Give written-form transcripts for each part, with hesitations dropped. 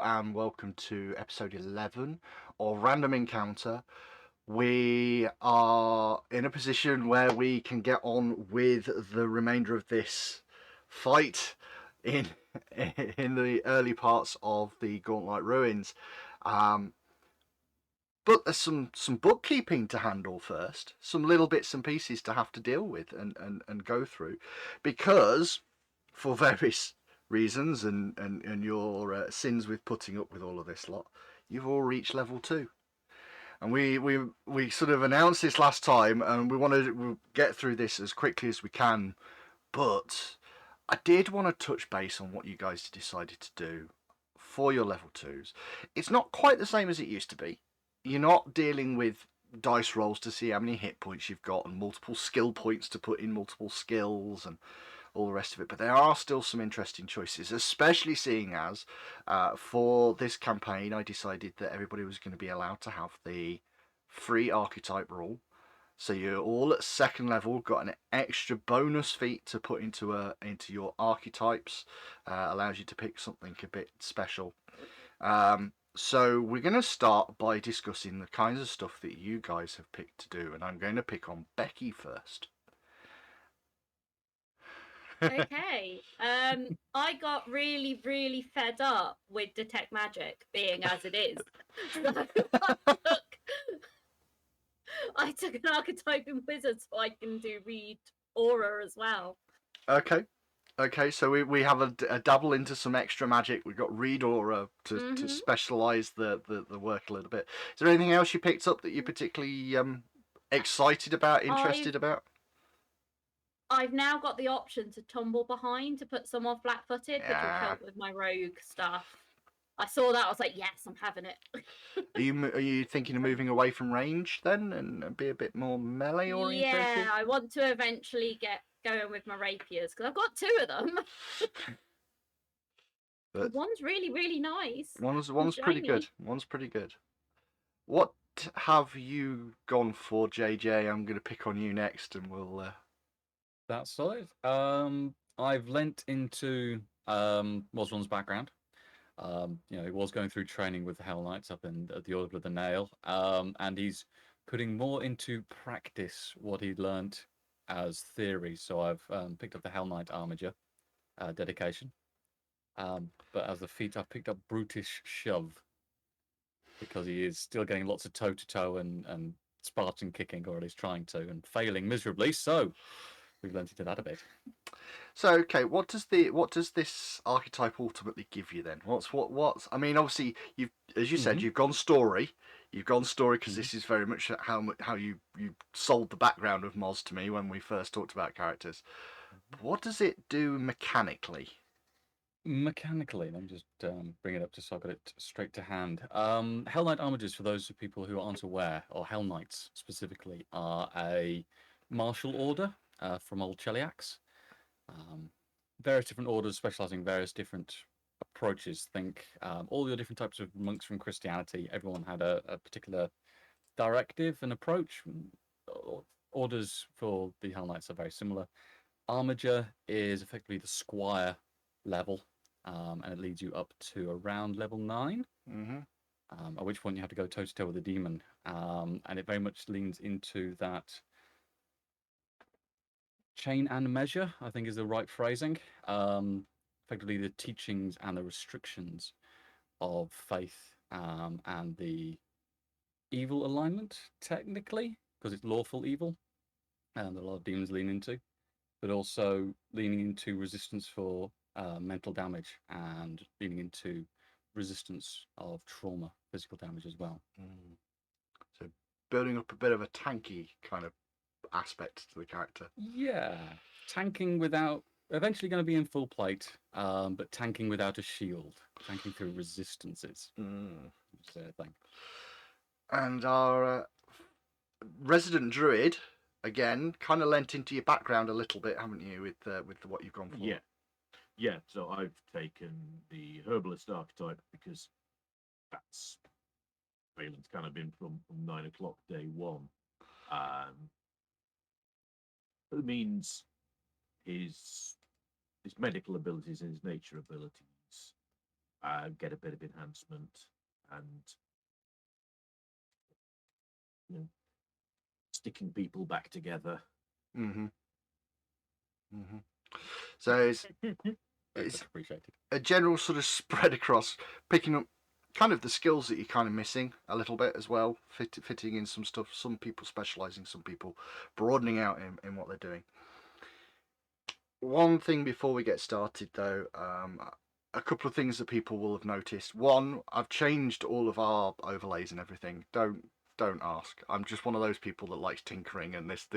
and welcome to episode 11 of Random Encounter. We are in a position where we can get on with the remainder of this fight in the early parts of the Gauntlet Ruins. But there's some bookkeeping to handle first, some little bits and pieces to have to deal with and go through, because for various reasons and your sins with putting up with all of this lot, you've all reached level 2. And we sort of announced this last time, and we wanted to get through this as quickly as we can, but I did want to touch base on what you guys decided to do for your level 2s. It's not quite the same as it used to be. You're not dealing with dice rolls to see how many hit points you've got and multiple skill points to put in multiple skills and all the rest of it, but there are still some interesting choices, especially seeing as for this campaign I decided that everybody was going to be allowed to have the free archetype rule. So you're all at 2nd level, got an extra bonus feat to put into your archetypes, allows you to pick something a bit special. So we're going to start by discussing the kinds of stuff that you guys have picked to do, and I'm going to pick on Becky first. Okay. I got really, really fed up with Detect Magic being as it is. So I took an archetype in Wizard so I can do Read Aura as well. Okay, so we have a dabble into some extra magic. We've got Read Aura to specialise the work a little bit. Is there anything else you picked up that you're particularly excited about, interested about? I've now got the option to tumble behind to put someone flat-footed, which will help with my rogue stuff. I saw that, I was like, yes, I'm having it. Are you thinking of moving away from range then and be a bit more melee oriented? Yeah, I want to eventually get going with my rapiers because I've got 2 of them. One's really, really nice. One's pretty good. One's pretty good. What have you gone for, JJ? I'm going to pick on you next, and we'll. That's solid. I've lent into Mosron's background. He was going through training with the Hell Knights up in the Order of the Nail, and he's putting more into practice what he learnt as theory. So I've picked up the Hell Knight Armiger dedication, but as the feat I've picked up Brutish Shove because he is still getting lots of toe-to-toe and Spartan kicking, or at least trying to, and failing miserably. So we've learnt into that a bit. So okay, what does this archetype ultimately give you then? What's I mean, obviously you've, as you said, you've gone story. You've gone story because this is very much how you sold the background of Moz to me when we first talked about characters. What does it do mechanically? Mechanically, let me just bring it up just so I got it straight to hand. Hell Knight Armigers, for those people who aren't aware, or Hell Knights specifically, are a martial order from old Cheliax. Various different orders specializing in various different approaches. Think all your different types of monks from Christianity. Everyone had a particular directive and approach. Orders for the Hell Knights are very similar. Armiger is effectively the squire level, and it leads you up to around level 9. At which point you have to go toe-to-toe with a demon, and it very much leans into that chain and measure, I think is the right phrasing. Effectively the teachings and the restrictions of faith and the evil alignment, technically, because it's lawful evil, and a lot of demons lean into, but also leaning into resistance for mental damage and leaning into resistance of trauma, physical damage as well. So building up a bit of a tanky kind of aspect to the character. Yeah, tanking without, eventually going to be in full plate, but tanking without a shield, tanking through resistances. Thing. And our resident druid, again, kind of lent into your background a little bit, haven't you, with what you've gone for? Yeah. So I've taken the herbalist archetype because that's Phelan's kind of been from 9 o'clock day one. It means his medical abilities and his nature abilities get a bit of enhancement, and sticking people back together. Mm-hmm. Mm-hmm. So it's It's appreciated. a general sort of spread across, picking up kind of the skills that you're kind of missing a little bit as well, fitting in some stuff, some people specialising, some people broadening out in what they're doing. One thing before we get started though, a couple of things that people will have noticed. One, I've changed all of our overlays and everything. Don't ask. I'm just one of those people that likes tinkering, and this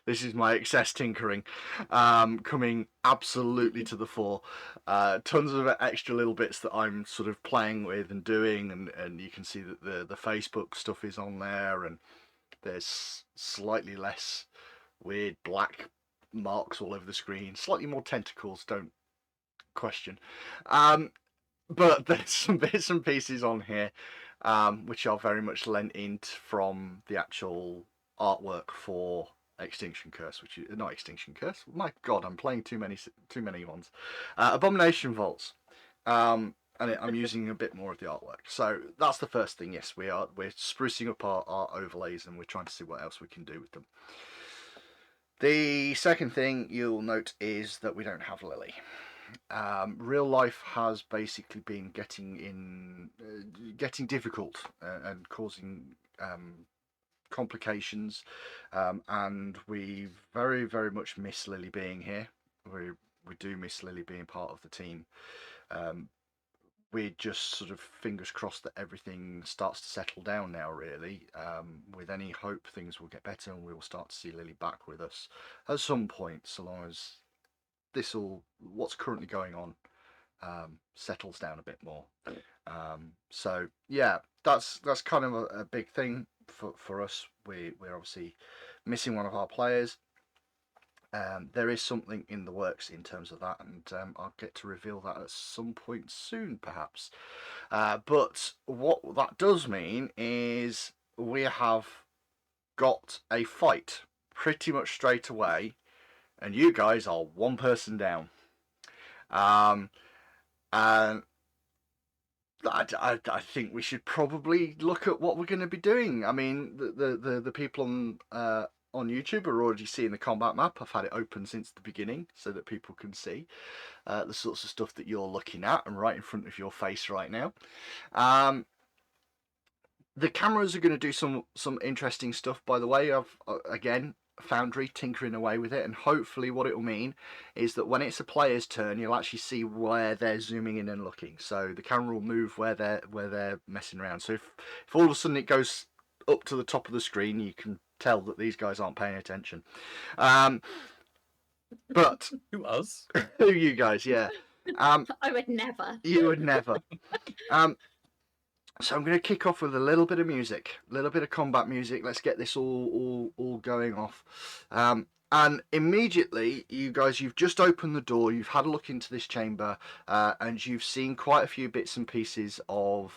is my excess tinkering coming absolutely to the fore. Tons of extra little bits that I'm sort of playing with and doing, and you can see that the Facebook stuff is on there, and there's slightly less weird black marks all over the screen, slightly more tentacles, don't question. But there's some bits and pieces on here which are very much lent in from the actual artwork for Extinction Curse, which is not Extinction Curse. My God, I'm playing too many ones. Abomination Vaults, and I'm using a bit more of the artwork. So that's the first thing. Yes, we're sprucing up our overlays, and we're trying to see what else we can do with them. The second thing you'll note is that we don't have Lily. Real life has basically been getting difficult and causing complications, and we very, very much miss Lily being here. We do miss Lily being part of the team. We're just sort of fingers crossed that everything starts to settle down now, really. With any hope, things will get better and we will start to see Lily back with us at some point, so long as what's currently going on settles down a bit more. So yeah, that's kind of a big thing for us. We're obviously missing one of our players. There is something in the works in terms of that, and I'll get to reveal that at some point soon, perhaps. But what that does mean is we have got a fight pretty much straight away, and you guys are one person down. And I think we should probably look at what we're going to be doing. I mean, the people on YouTube are already seeing the combat map. I've had it open since the beginning so that people can see the sorts of stuff that you're looking at and right in front of your face right now. The cameras are going to do some interesting stuff, by the way. I've again Foundry tinkering away with it, and hopefully what it will mean is that when it's a player's turn, you'll actually see where they're zooming in and looking. So the camera will move where they're messing around. So if all of a sudden it goes up to the top of the screen, you can tell that these guys aren't paying attention. But Who, us? who you guys? Yeah. I would never. You would never. So I'm going to kick off with a little bit of music, a little bit of combat music. Let's get this all going off. And immediately, you guys, you've just opened the door, you've had a look into this chamber, and you've seen quite a few bits and pieces of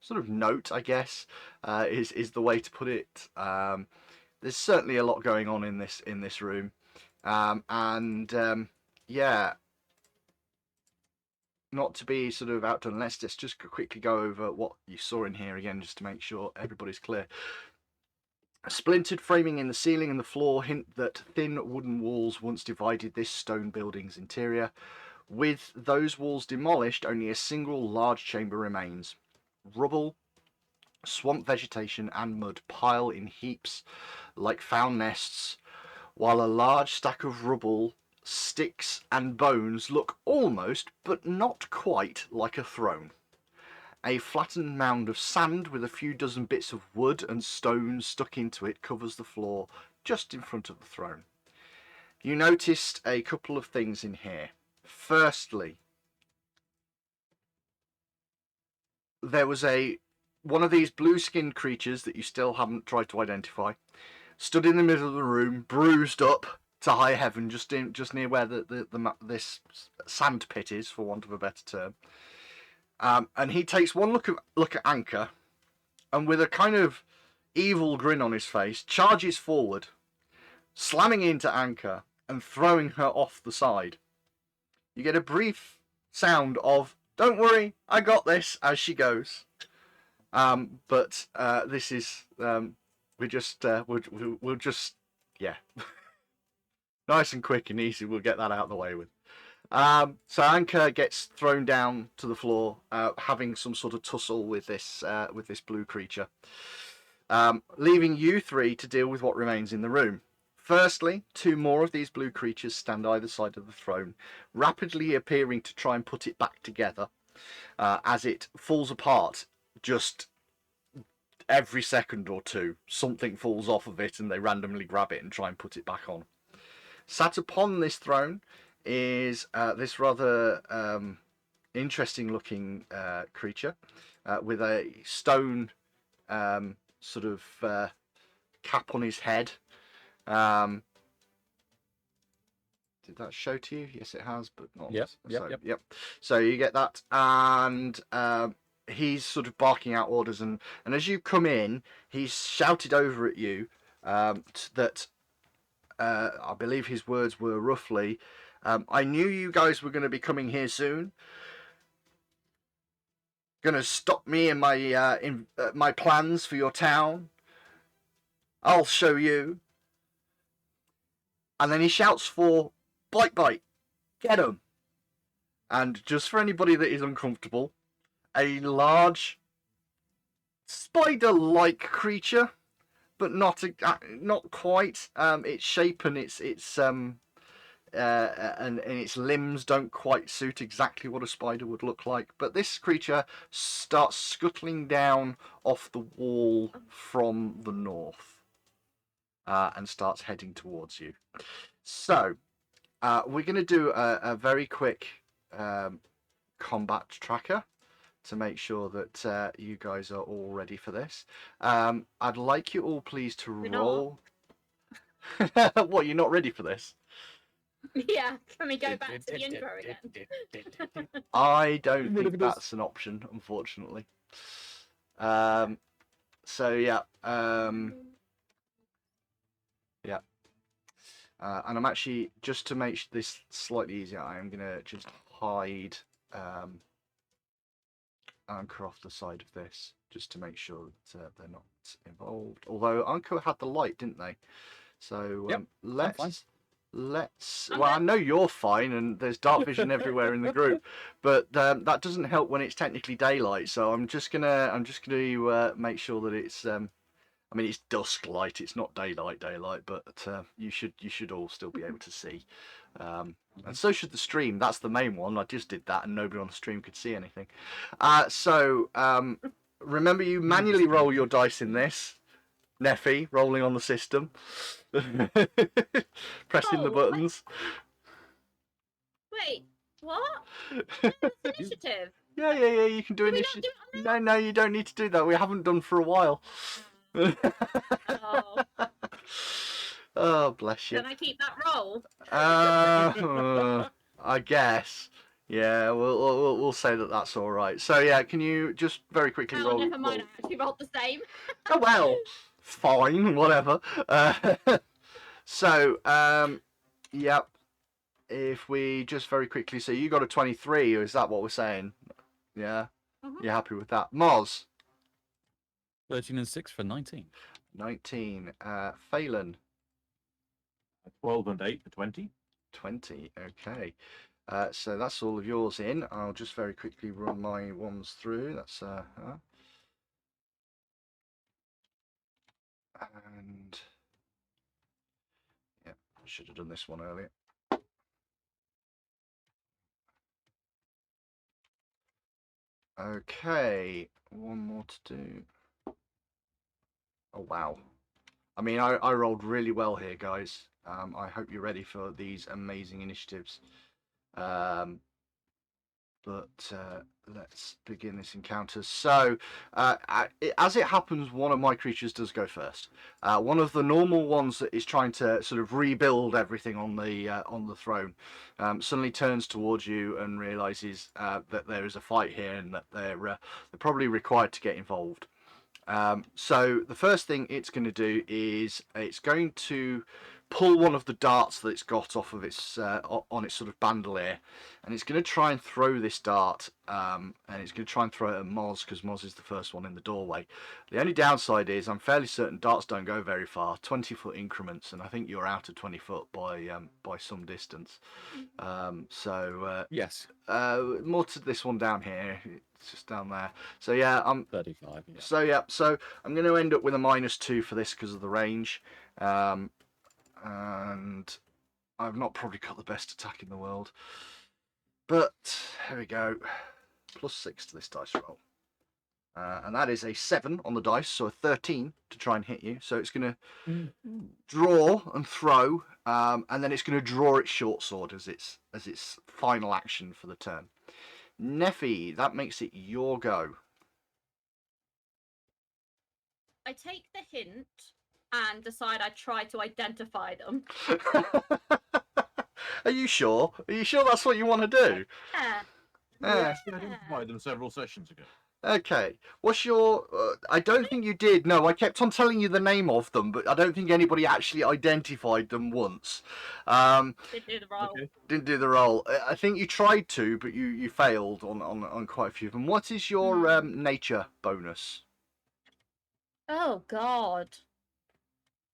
sort of note, I guess, is the way to put it. There's certainly a lot going on in this room, yeah. Not to be sort of outdone, let's just quickly go over what you saw in here again, just to make sure everybody's clear. Splintered framing in the ceiling and the floor hint that thin wooden walls once divided this stone building's interior. With those walls demolished, only a single large chamber remains. Rubble, swamp vegetation and mud pile in heaps like found nests, while a large stack of rubble, sticks and bones look almost, but not quite, like a throne. A flattened mound of sand with a few dozen bits of wood and stones stuck into it covers the floor just in front of the throne. You noticed a couple of things in here. Firstly, there was one of these blue-skinned creatures that you still haven't tried to identify, stood in the middle of the room, bruised up to high heaven, just near where this sand pit is, for want of a better term. And he takes one look at Anchor, and with a kind of evil grin on his face, charges forward, slamming into Anchor and throwing her off the side. You get a brief sound of don't worry, I got this, as she goes. But this is we'll just yeah, nice and quick and easy. We'll get that out of the way with. So Anchor gets thrown down to the floor, having some sort of tussle with this blue creature, leaving you three to deal with what remains in the room. Firstly, two more of these blue creatures stand either side of the throne, rapidly appearing to try and put it back together as it falls apart. Just every second or two, something falls off of it and they randomly grab it and try and put it back on. Sat upon this throne is this rather interesting looking creature with a stone sort of cap on his head. Did that show to you? Yes, it has, but not. Yep. So you get that, and he's sort of barking out orders, and as you come in, he's shouted over at you that I believe his words were roughly, I knew you guys were going to be coming here soon. Going to stop me in my plans for your town. I'll show you. And then he shouts for Bite, get him. And just for anybody that is uncomfortable, a large spider-like creature, but not quite. Its shape and its and its limbs don't quite suit exactly what a spider would look like. But this creature starts scuttling down off the wall from the north and starts heading towards you. So we're going to do a very quick combat tracker to make sure that you guys are all ready for this. I'd like you all please to roll. What, you're not ready for this? Yeah, can we go back to the intro again? I don't think that's an option, unfortunately. So yeah, yeah. And I'm actually, just to make this slightly easier, I am gonna just hide Anchor off the side of this, just to make sure that they're not involved. Although Anchor had the light, didn't they? So Yep, let's. Well, I know you're fine, and there's dark vision everywhere in the group, but that doesn't help when it's technically daylight. So I'm just gonna make sure that it's. I mean, it's dusk light. It's not daylight, but you should all still be able to see, and so should the stream. That's the main one. I just did that, and nobody on the stream could see anything. So remember, you manually roll your dice in this. Neffy rolling on the system, pressing the buttons. Wait, what? No, that's initiative. Yeah. You can do initiative. No, you don't need to do that. We haven't done for a while. Oh. Oh, bless you. Can I keep that roll? I guess. Yeah, we'll say that that's all right. So yeah, can you just very quickly roll? Never mind. I actually rolled the same. Oh well, fine, whatever. So yep. If we just very quickly, so you got a 23. Is that what we're saying? Yeah. You're happy with that, Moz? 13 and 6 for 19. 19. Phelan? 12 and 8 for 20. 20. Okay. So that's all of yours in. I'll just very quickly run my ones through. That's and yeah, should have done this one earlier. Okay, one more to do. Oh wow. I mean, I rolled really well here, guys. I hope you're ready for these amazing initiatives. But let's begin this encounter. So, as it happens, one of my creatures does go first. One of the normal ones that is trying to sort of rebuild everything on the throne suddenly turns towards you and realizes that there is a fight here and that they're probably required to get involved. So the first thing it's going to do is it's going to pull one of the darts that it's got off of its on its sort of bandolier, and it's going to try and throw this dart, and it's going to try and throw it at Moz, because Moz is the first one in the doorway. The only downside is I'm fairly certain darts don't go very far, 20-foot increments, and I think you're out of 20 foot by some distance. Yes. More to this one down here. It's just down there. So yeah, I'm 35. Yeah. So I'm going to end up with a -2 for this because of the range. And I've not probably got the best attack in the world, but here we go. +6 to this dice roll, and that is a 7 on the dice, so a 13 to try and hit you. So it's going to draw and throw, and then it's going to draw its short sword as its final action for the turn. Neffy, that makes it your go. I take the hint and decide I try to identify them. Are you sure? Are you sure that's what you want to do? Yeah. We actually identified them several sessions ago. Okay. What's your... I don't think you did. No, I kept on telling you the name of them, but I don't think anybody actually identified them once. Didn't do the roll. Okay. Didn't do the roll. I think you tried to, but you failed on quite a few of them. What is your nature bonus? Oh, God.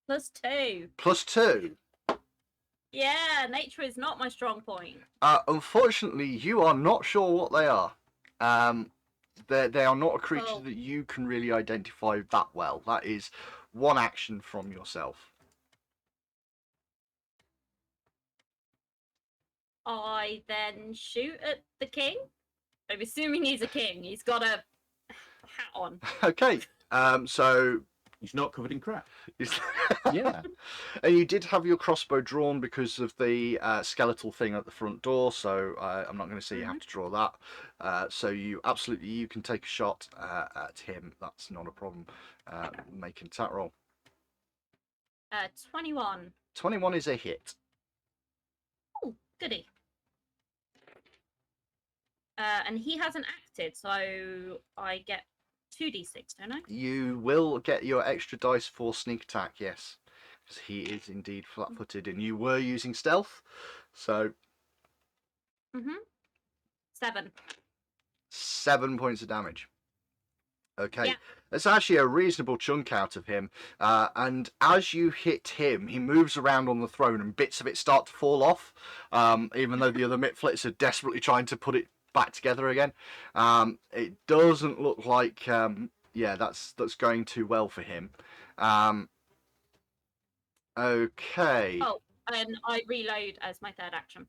+2. +2. Yeah, nature is not my strong point. Unfortunately, you are not sure what they are. They are not a creature Oh. that you can really identify that well. That is one action from yourself. I then shoot at the king. I'm assuming he's a king. He's got a hat on. Okay. So He's not covered in crap. Yeah. And you did have your crossbow drawn because of the skeletal thing at the front door, so I'm not going to say you have to draw that. So you can take a shot at him. That's not a problem. Make an attack roll. 21. 21 is a hit. Oh, goody. And he hasn't acted, so I get 2d6, don't I? You will get your extra dice for sneak attack, yes, because he is indeed flat-footed, and you were using stealth, so 7. 7 points of damage. Okay, Yeah. that's actually a reasonable chunk out of him, and as you hit him, he moves around on the throne, and bits of it start to fall off, even though the other Miflits are desperately trying to put it back together again. It doesn't look like that's going too well for him. Okay. Oh, and I reload as my third action.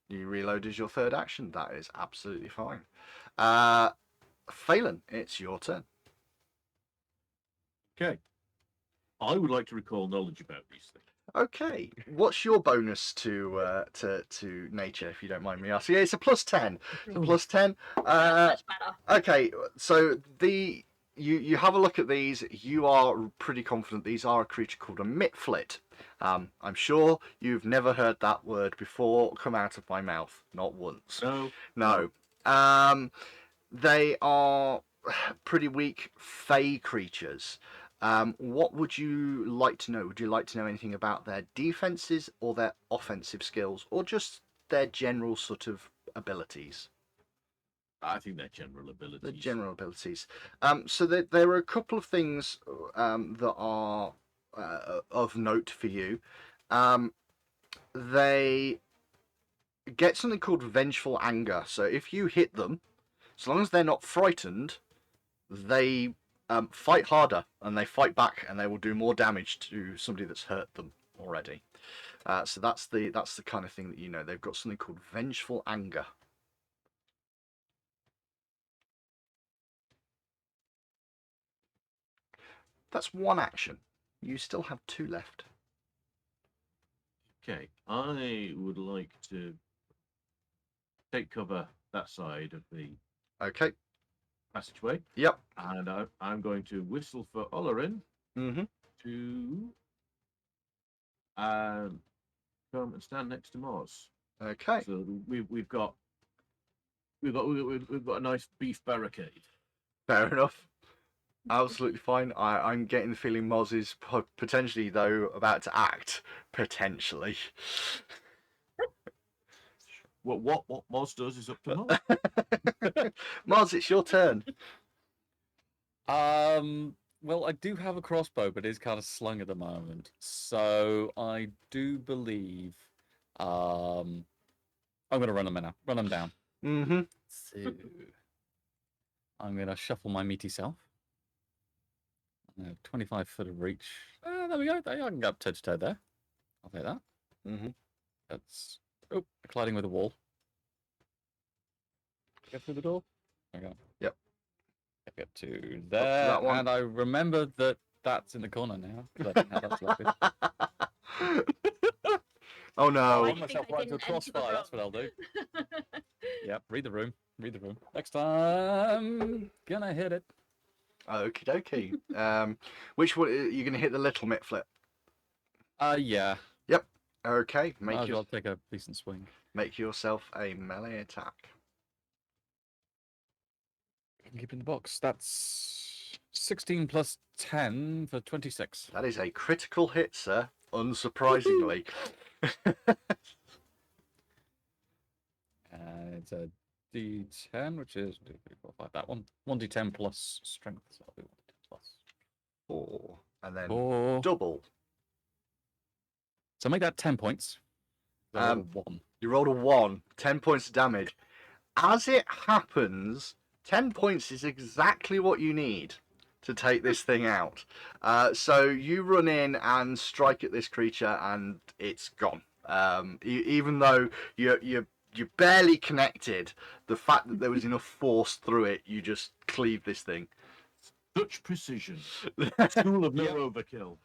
You reload as your third action. That is absolutely fine. Phelan, it's your turn. Okay. I would like to recall knowledge about these things. Okay, what's your bonus to nature, if you don't mind me asking? Yeah, it's a +10. +10. That's much better. Okay, so you have a look at these. You are pretty confident these are a creature called a Miflit. I'm sure you've never heard that word before come out of my mouth, not once. No. They are pretty weak fey creatures. What would you like to know? Would you like to know anything about their defenses or their offensive skills, or just their general sort of abilities? I think they're general abilities. The general abilities. So there are a couple of things that are of note for you. They get something called vengeful anger. So if you hit them, as long as they're not frightened, they fight harder and they fight back, and they will do more damage to somebody that's hurt them already. So that's the kind of thing that you know. They've got something called vengeful anger. That's one action. You still have 2 left. Okay. I would like to take cover that side of the Okay. passageway. Yep. And I'm going to whistle for Olarin Mm-hmm. to come and stand next to Moz. Okay. So we've got a nice beef barricade. Fair enough. Absolutely fine. I'm getting the feeling Moz is potentially, though, about to act. Potentially. What Moz does is up to Moz. Moz, it's your turn. Well, I do have a crossbow, but it's kind of slung at the moment. So I do believe, I'm gonna run them in now. Run them down. Mm-hmm. So I'm gonna shuffle my meaty self. 25 foot of reach. There we go. I can go up toe to toe there. I'll take that. Mm-hmm. That's colliding with a wall. Get through the door. There we go. Yep. I get to to there, that one. and I remember that that's in the corner now. 'Cause I didn't have that selected. Oh I'll no. run think myself I right into a didn't enter the crossfire. That's what I'll do. room. Yep. Read the room. Read the room. Next time, gonna hit it. Okie dokie. Which one? You're going to hit the little Miflit? Yeah. Okay. Might as well take a decent swing. Make yourself a melee attack. Keep in the box. That's 16 plus 10 for 26. That is a critical hit, sir. Unsurprisingly. It's a D10, which is 2, 3, 4, 5. That one. 1D10 plus strength. So I'll do 1D10 plus 4. And then 4. double. So make that 10 points. Um, 1. You rolled a 1. 10 points of damage. As it happens, 10 points is exactly what you need to take this thing out. So you run in and strike at this creature, and it's gone. Even though you're barely connected, the fact that there was enough force through it, you just cleave this thing. Such precision. School of no overkill.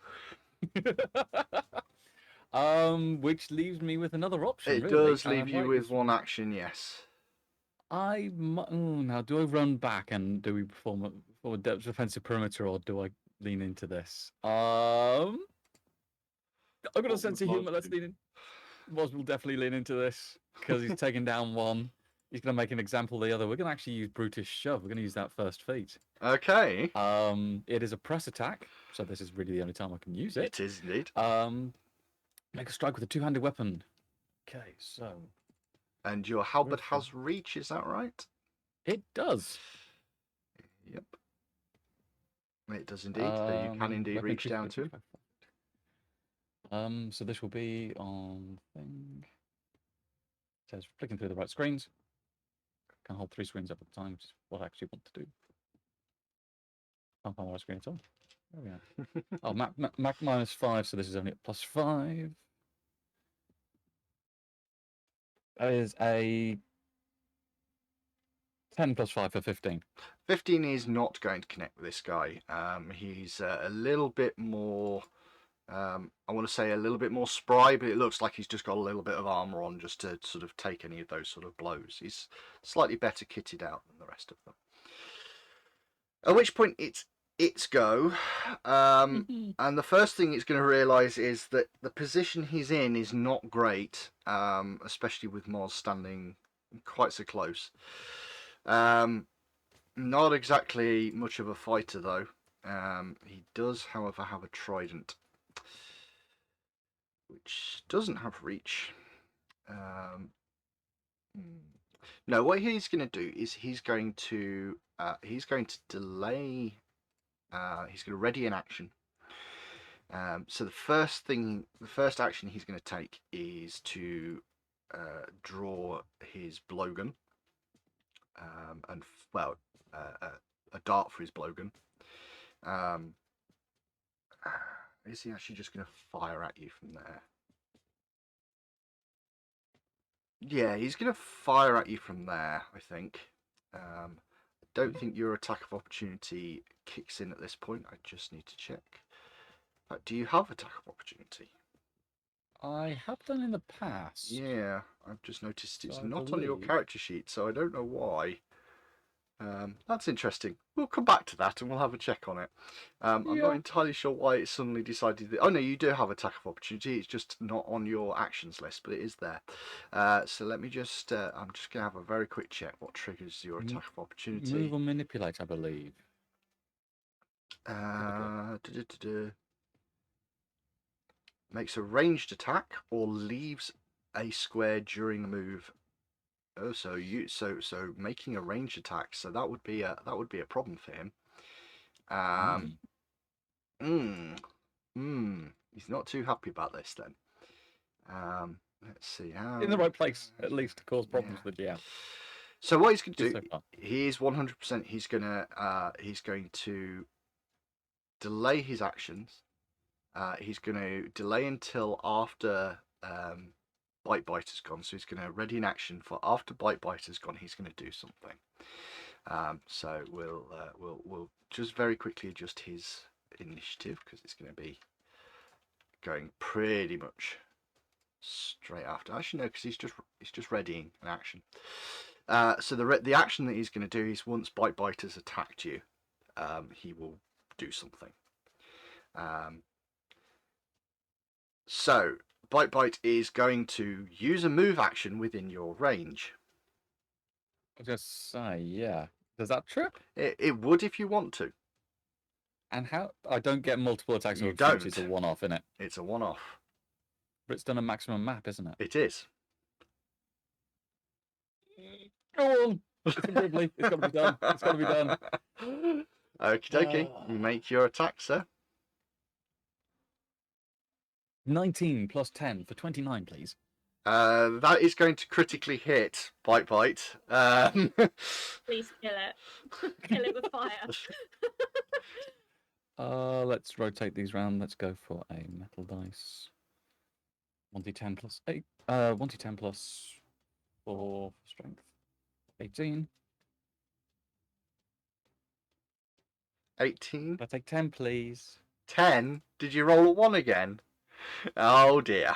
Which leaves me with another option. It really. does leave you with one action, yes. Now, do I run back and do we perform a defensive perimeter, or do I lean into this? I've got a sense of humor. Let's lean in. Moz will definitely lean into this because he's taking down one. He's going to make an example of the other. We're going to actually use Brutish Shove. We're going to use that first feat. Okay. It is a press attack, so this is really the only time I can use it. It is indeed. Make a strike with a two-handed weapon. Okay, so And your halberd has reach, is that right? it does. Yep. It does indeed. So you can indeed weapon reach down to him. 25. So this will be on thing. It says flicking through the right screens. Can hold 3 screens up at a time, which is what I actually want to do. Can't find the right screen at all. There we are. Oh, Mac -5, so this is only at +5. That is a 10 plus 5 for 15. 15 is not going to connect with this guy. He's a little bit more, I want to say a little bit more spry, but it looks like he's just got a little bit of armor on just to sort of take any of those sort of blows. He's slightly better kitted out than the rest of them. At which point it's go. And the first thing it's going to realise is that the position he's in is not great, especially with Moz standing quite so close. Not exactly much of a fighter though. He does, however, have a trident, which doesn't have reach. No, what he's going to do is he's going to delay. He's going to ready an action. So the first action he's going to take is to draw his blowgun, and a dart for his blowgun. Is he actually just going to fire at you from there? Yeah, he's going to fire at you from there, I think. I don't think your attack of opportunity kicks in at this point. I just need to check. Do you have attack of opportunity? I have done in the past. Yeah, I've just noticed it's So I not on your believe- character sheet, so I don't know why. That's interesting. We'll come back to that and we'll have a check on it. I'm not Yeah. entirely sure why it suddenly decided that. Oh no, you do have attack of opportunity. It's just not on your actions list, but it is there. So let me just. I'm just gonna have a very quick check. What triggers your attack of opportunity? Move or manipulate, I believe. Makes a ranged attack or leaves a square during the move. Oh, so making a ranged attack. So that would be a problem for him. He's not too happy about this then. Let's see how. In the right place, at least, to cause problems with the GM. So what he's going to So do? far. He is 100%. He's going to delay his actions. He's going to delay until after Bite Biter's gone. So he's going to ready an action for after Bite Biter's gone. He's going to do something. So we'll just very quickly adjust his initiative because it's going to be going pretty much straight after. Actually, no, because he's just readying an action. So the action that he's going to do is once Bite Biter's attacked you, he will do something. So Bite is going to use a move action within your range. I was just say, yeah. Does that trip? It would if you want to. And how? I don't get multiple attacks. You or don't. It's a one-off, isn't it? It's a one-off. But it's done a maximum map, isn't it? It is. Go on. It's got to be done. It's got to be done. Okie dokie. Make your attack, sir. 19 plus 10 for 29, please. That is going to critically hit Bite. Please kill it. Kill it with fire. Let's rotate these round. Let's go for a metal dice. 1d10 plus 8. 1d10 plus 4 for strength. 18. 18. I'll take 10, please. 10. Did you roll a 1 again? Oh dear.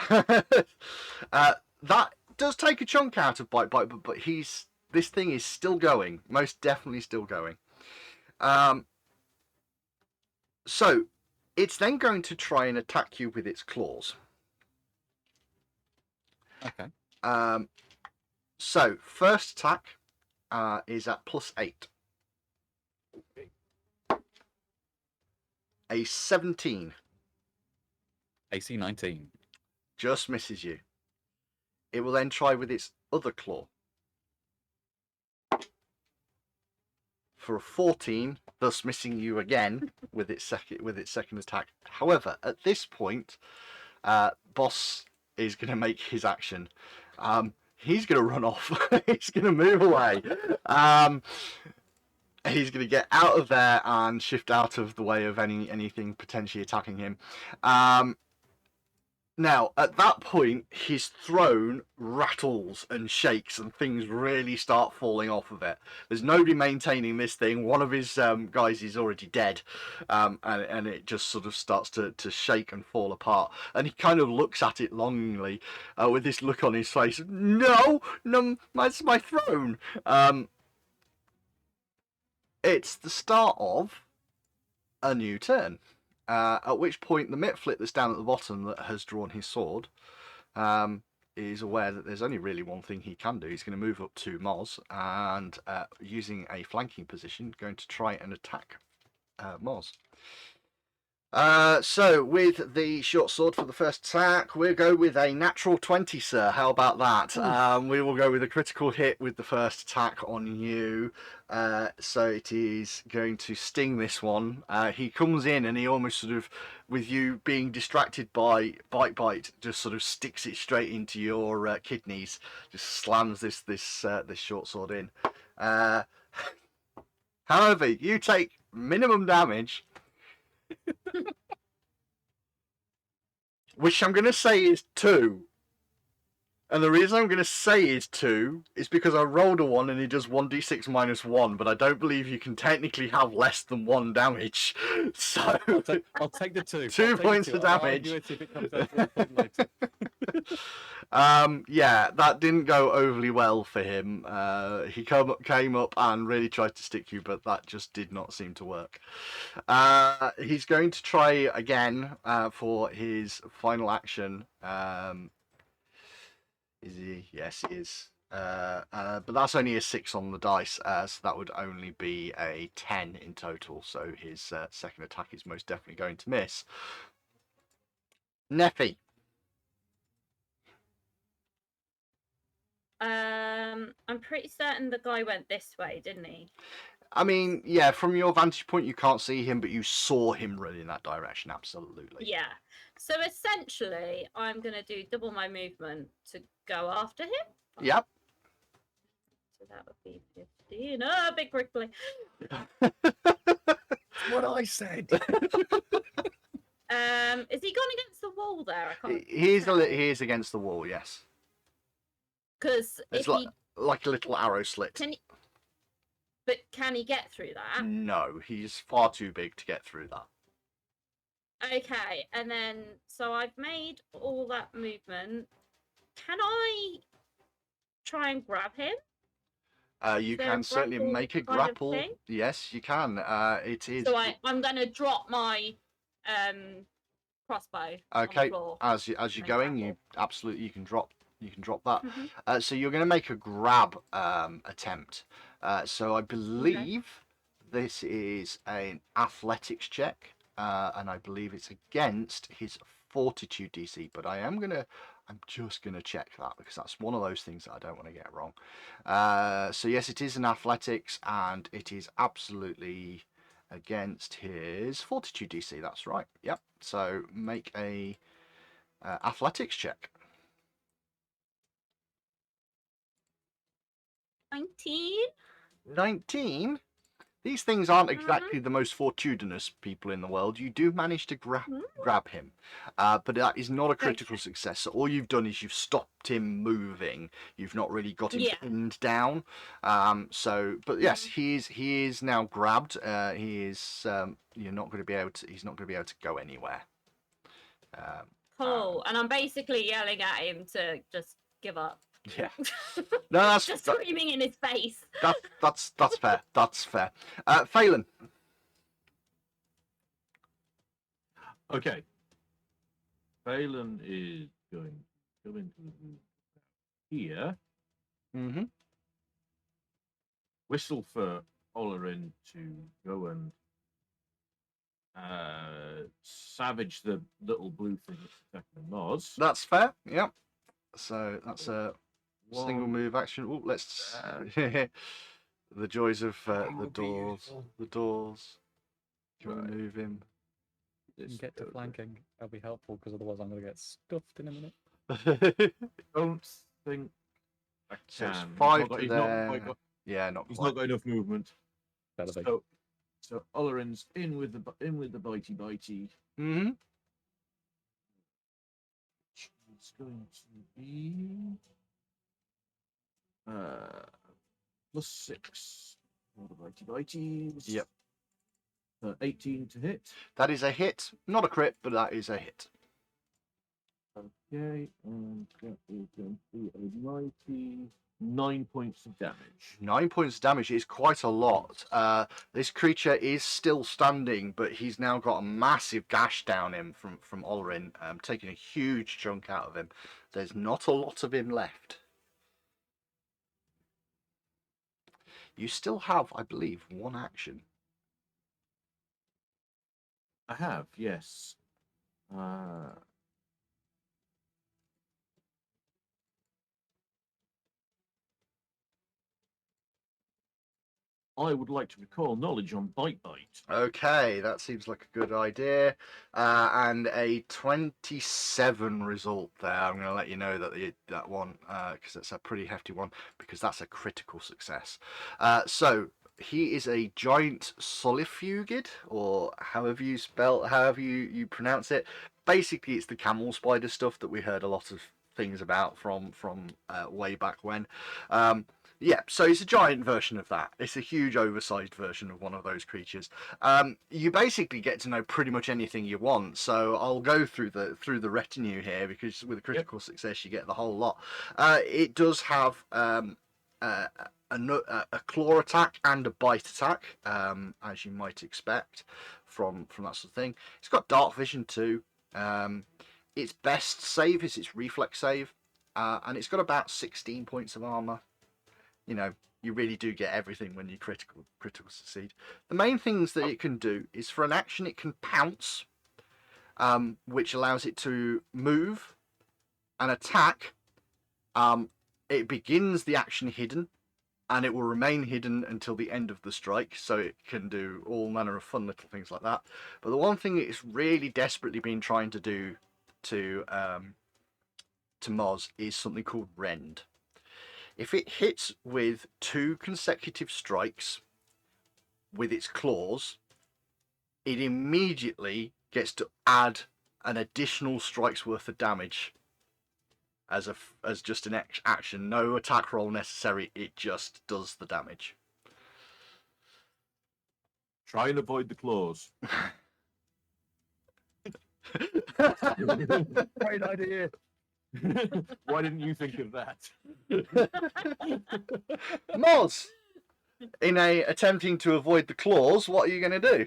That does take a chunk out of Bite, but this thing is still going. Most definitely still going. So it's then going to try and attack you with its claws. Okay. So first attack is at +8. A 17. AC 19. Just misses you. It will then try with its other claw. For a 14, thus missing you again with its second attack. However, at this point, Boss is going to make his action. He's going to run off. He's going to move away. He's going to get out of there and shift out of the way of anything potentially attacking him. Now, at that point, his throne rattles and shakes and things really start falling off of it. There's nobody maintaining this thing. One of his guys is already dead, and it just sort of starts to shake and fall apart. And he kind of looks at it longingly with this look on his face. No, that's my throne. It's the start of a new turn. At which point the Miflit that's down at the bottom that has drawn his sword is aware that there's only really one thing he can do. He's going to move up to Moz and using a flanking position, going to try and attack Moz. So with the short sword for the first attack, we'll go with a natural 20, sir. How about that? We will go with a critical hit with the first attack on you. So it is going to sting this one. He comes in and he almost sort of, with you being distracted by Bite, just sort of sticks it straight into your kidneys. Just slams this short sword in. However, you take minimum damage. Which I'm going to say is 2. And the reason I'm going to say is 2 is because I rolled a 1 and he does 1d6 minus 1, but I don't believe you can technically have less than 1 damage. So I'll take the 2. 2 points of damage. If it comes out one point later. Yeah, that didn't go overly well for him. He came up and really tried to stick you, but that just did not seem to work. He's going to try again for his final action. Is he? Yes, he is. But that's only a 6 on the dice, so that would only be a 10 in total. So his second attack is most definitely going to miss. Neffy. I'm pretty certain the guy went this way, didn't he? I mean, yeah, from your vantage point, you can't see him, but you saw him run in that direction, absolutely. Yeah. So essentially, I'm going to do double my movement to go after him. Yep. So that would be 15. Big brick play. What I said. Is he gone against the wall there? I can't. He is against the wall, yes. Because if It's he like a little arrow slit. but can he get through that? No, he's far too big to get through that. Okay, and then so I've made all that movement. Can I try and grab him? You Is there can a certainly grapple make a kind of grapple. thing? Yes, you can. It is. So I'm going to drop my crossbow on the Okay, floor. as you're and going, grapple. you absolutely you can drop that. Mhm. So you're going to make a grab attempt. So I believe this is an athletics check, and I believe it's against his fortitude DC. But I'm just gonna check that because that's one of those things that I don't want to get wrong. So yes, it is an athletics, and it is absolutely against his fortitude DC. That's right. Yep. So make a athletics check. 19. 19. These things aren't exactly the most fortuitous people in the world. You do manage to grab him, but that is not a critical success. So all you've done is you've stopped him moving. You've not really got him pinned down. But yes, he is now grabbed. He is. You're not going to be able to. He's not going to be able to go anywhere. Cool. And I'm basically yelling at him to just give up. Yeah. No, that's just screaming in his face. That's fair. That's fair. Phelan. Okay. Phelan is going to go into the room here. Mm-hmm. Whistle for Olerin to go and savage the little blue thing that's attacking Mars. That's fair. Yep. So that's a single move action. Oh, let's the joys of the doors. The doors. Can we move him? Get to flanking. That'll be helpful because otherwise I'm going to get stuffed in a minute. Don't think I can. So it's 5 to he's there. not quite got, Yeah, not he's quite. not got enough movement. So Olerin's in with the bitey. Mm-hmm. It's going to be +6 for the bitey. Yep. 18 to hit. That is a hit. Not a crit, but that is a hit. Okay, and that is going to be a 9 points of damage. 9 points of damage is quite a lot. This creature is still standing, but he's now got a massive gash down him from Olerin, taking a huge chunk out of him. There's not a lot of him left. You still have, I believe, one action. I have, yes. I would like to recall knowledge on Bite. Okay, that seems like a good idea. And a 27 result there. I'm going to let you know that that one, because it's a pretty hefty one, because that's a critical success. So he is a giant solifugid, or however you pronounce it. Basically, it's the camel spider stuff that we heard a lot of things about from way back when. Yeah, so it's a giant version of that. It's a huge, oversized version of one of those creatures. You basically get to know pretty much anything you want. So I'll go through the retinue here because with a critical success, you get the whole lot. It does have a claw attack and a bite attack, as you might expect from that sort of thing. It's got dark vision too. Its best save is its reflex save. and it's got about 16 points of armor. You know, you really do get everything when you critical succeed. The main things that it can do is, for an action, it can pounce, which allows it to move and attack. It begins the action hidden, and it will remain hidden until the end of the strike, so it can do all manner of fun little things like that. But the one thing it's really desperately been trying to do to Moz is something called Rend. If it hits with 2 consecutive strikes with its claws, it immediately gets to add an additional strike's worth of damage as just an action. No attack roll necessary, it just does the damage. Try and avoid the claws. Great idea. Why didn't you think of that? Moz, in attempting to avoid the claws, what are you going to do?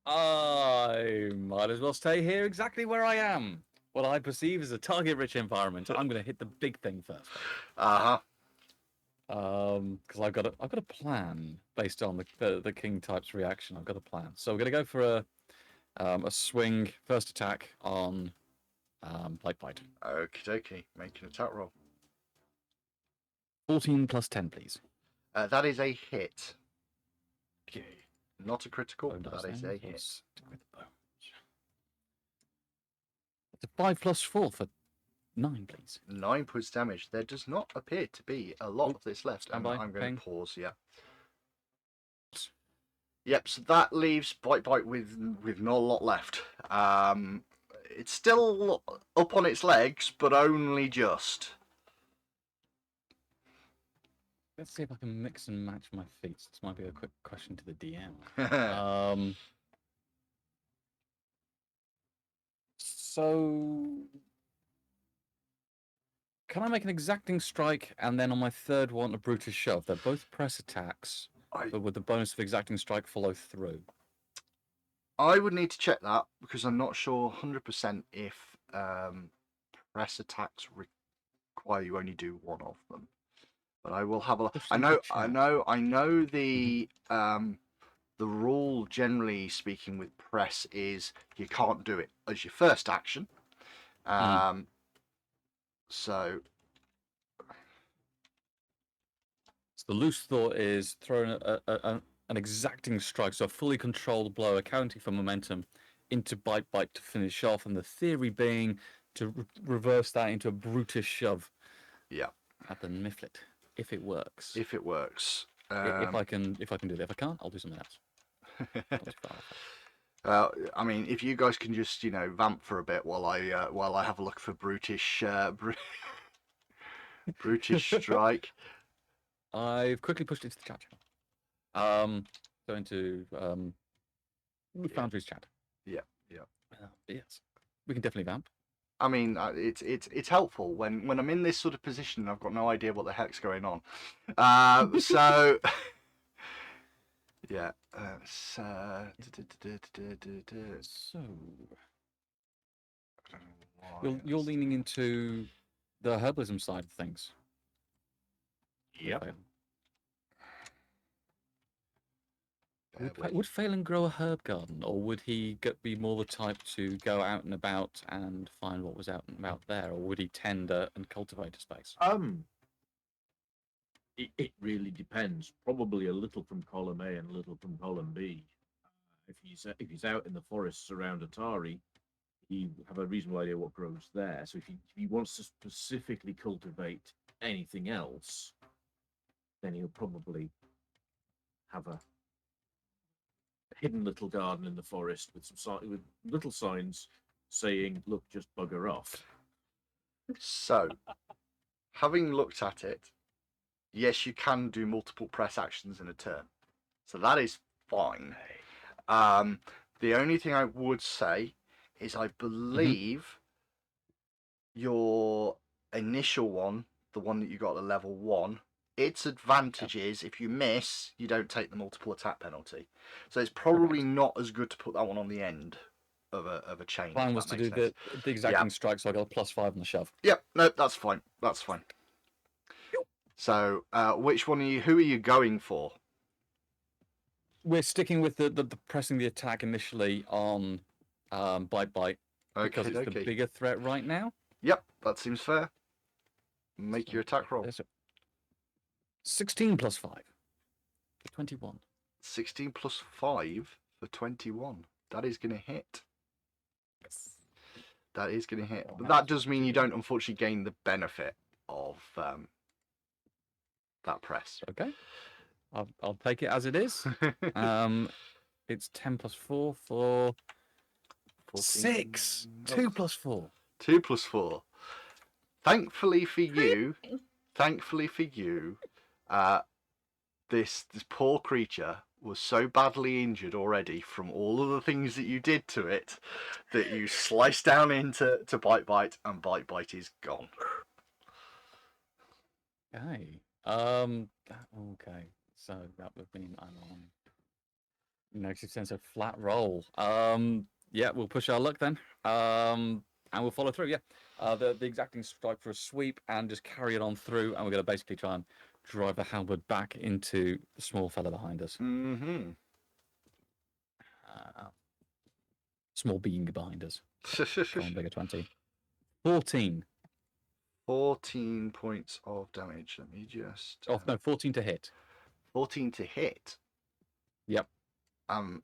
I might as well stay here exactly where I am. What I perceive as a target-rich environment. I'm going to hit the big thing first. Uh-huh. Because I've got a plan based on the king type's reaction. I've got a plan. So we're going to go for a swing first attack on Plague Bite. Okie dokie. Make an attack roll. 14 plus 10, please. That is a hit. Okay. Not a critical, Bone but dice that is then, a hit. plus stick with the bones. It's a 5 plus 4 for 9, please. 9 points damage. There does not appear to be a lot of this left. stand I'm by, going ping. to pause, yeah. Yep, so that leaves Bite with not a lot left. It's still up on its legs, but only just. Let's see if I can mix and match my feats. This might be a quick question to the DM. So, can I make an exacting strike and then on my third one a brutish shove? They're both press attacks, but would the bonus of exacting strike follow through? I would need to check that because I'm not sure 100% if press attacks require you only do one of them. But I will have a look. I know the rule, generally speaking, with press is you can't do it as your first action. So the loose thought is throwing an exacting strike, so a fully controlled blow, accounting for momentum, into Bite to finish off, and the theory being to reverse that into a brutish shove. Yeah. At the Miflit, if it works. If it works. If I can do that. If I can't, I'll do something else. Not too far off. I mean, if you guys can just vamp for a bit while I have a look for brutish brutish strike. I've quickly pushed it to the chat channel. Go into Foundry's chat. Yeah. Yes, we can definitely vamp. I mean, it's helpful when I'm in this sort of position and I've got no idea what the heck's going on. So yeah. So you're leaning into the herbalism side of things. Yep. Would Phelan grow a herb garden, or would he be more the type to go out and about and find what was out and about there, or would he tend and cultivate a space? It really depends. Probably a little from column A and a little from column B. If he's out in the forests around Atari, he have a reasonable idea what grows there. So if he wants to specifically cultivate anything else, then he'll probably have a hidden little garden in the forest with with little signs saying, "Look, just bugger off." So, having looked at it, yes, you can do multiple press actions in a turn, so that is fine. The only thing I would say is I believe your initial one, the one that you got at level 1, its advantage is if you miss, you don't take the multiple attack penalty. So it's probably not as good to put that one on the end. of a chain. Plan if was that to do makes sense. the exacting strike, so I got a +5 on the shove. Yep. No, that's fine. That's fine. So, which one are you? Who are you going for? We're sticking with the pressing the attack initially on Bite because it's the bigger threat right now. Yep, that seems fair. Make your attack roll. 16 + 5 for 21. 16 plus 5 for 21. That is going to hit. That is going to hit. But that does mean you don't, unfortunately, gain the benefit of that press. Okay. I'll take it as it is. It's 10 + 4 for 6. 2 + 4. 2 plus 4. Thankfully for you, this poor creature was so badly injured already from all of the things that you did to it that you slice down into Bite, and Bite is gone. Okay. Okay. So that would mean I'm on negative sense of flat roll. Yeah, we'll push our luck then. And we'll follow through. Yeah. The exacting strike for a sweep and just carry it on through, and we're going to basically try and drive the halberd back into the small fella behind us. Mm-hmm. Small being behind us. Try and bigger 20. 14. 14 points of damage. Let me just. Oh no, 14 to hit. 14 to hit. Yep. I mean,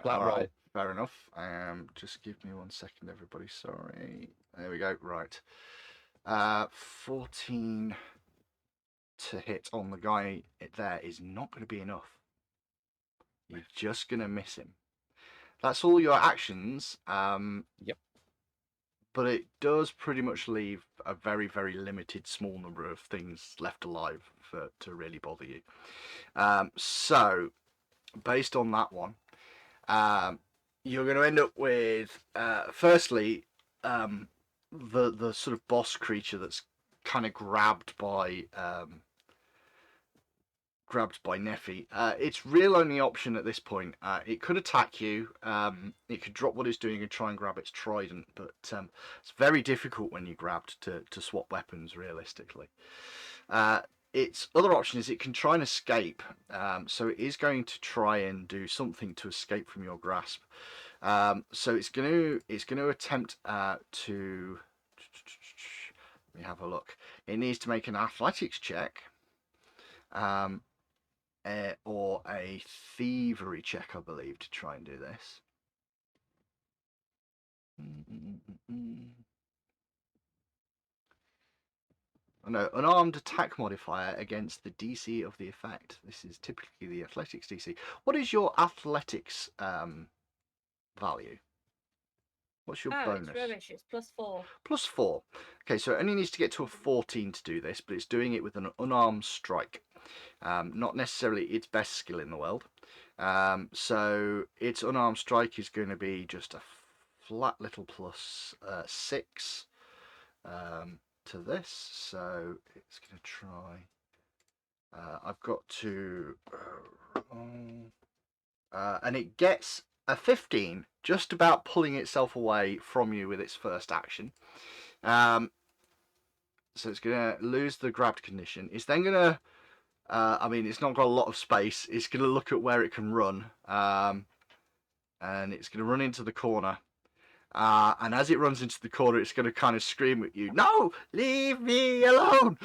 flat all right, roll. fair enough. Just give me 1 second, everybody. Sorry. There we go. Right. 14 to hit on the guy there is not going to be enough. You're just going to miss him. That's all your actions. Yep. But it does pretty much leave a very, very limited small number of things left alive to really bother you. So, based on that one, you're going to end up with, firstly, the sort of boss creature that's kind of grabbed by Nephi. Its real only option at this point, it could attack you, it could drop what it's doing and try and grab its trident, but it's very difficult when you're grabbed to swap weapons realistically. Its other option is it can try and escape, so it is going to try and do something to escape from your grasp. So it's going to attempt to. Let me have a look. It needs to make an athletics check. Or a thievery check, I believe, to try and do this. Oh, no, unarmed attack modifier against the DC of the effect. This is typically the athletics DC. What is your athletics value? What's your bonus? It's rubbish. It's +4. +4. Okay, so it only needs to get to a 14 to do this, but it's doing it with an unarmed strike. Not necessarily its best skill in the world. So its unarmed strike is going to be just a flat little +6 to this. So it's going to try. I've got to. And it gets a 15, just about pulling itself away from you with its first action. So it's going to lose the grabbed condition. It's then going to. I mean, it's not got a lot of space. It's going to look at where it can run. And it's going to run into the corner. And as it runs into the corner, it's going to kind of scream at you, "No! Leave me alone!"